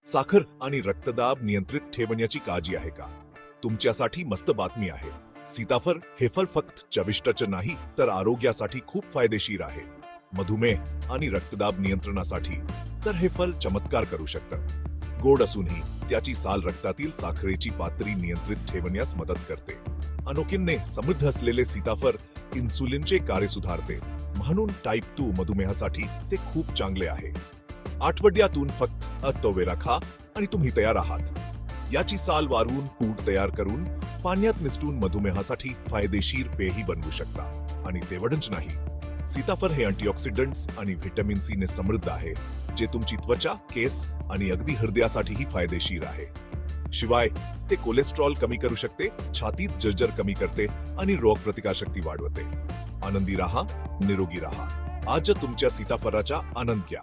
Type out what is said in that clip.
साखर आणि रक्तदाब नियंत्रित ठेवण्याची काळजी आहे का? तुमच्यासाठी मस्त बातमी आहे. सीताफळ हे फळ फक्त चविष्टच नाही तर आरोग्यासाठी खूप फायदेशीर आहे. मधुमेह आणि रक्तदाब नियंत्रणासाठी तर हे फळ चमत्कार करू शकतं. गोड असूनही त्याची साल रक्तातील साखरेची पातळी नियंत्रित ठेवण्यास मदत करते. अनोखीने समृद्ध असलेले सीताफळ इन्सुलिनचे कार्य सुधारते, म्हणून टाईप 2 मधुमेहासाठी ते खूप चांगले आहे. आठवड्यातून फक्त 8 वेळा खा आणि तुम्ही तयार आहात. याची साल वारून पूड तयार करून पाण्यात मिसळून मधुमेहासाठी फायदेशीर पेयही बनवू शकता. आणि तेवढंच नाही, सीताफळ हे अँटीऑक्सिडंट्स आणि व्हिटॅमिन सी ने समृद्ध आहे, जे तुमची त्वचा, केस आणि अगदी हृदयासाठीही फायदेशीर आहे. शिवाय ते कोलेस्ट्रॉल कमी करू शकते, छातीत जर्जर कमी करते आणि रोगप्रतिकारशक्ती वाढवते. आनंदी राहा, निरोगी राहा. आज तुमच्या सीताफळाचा आनंद घ्या.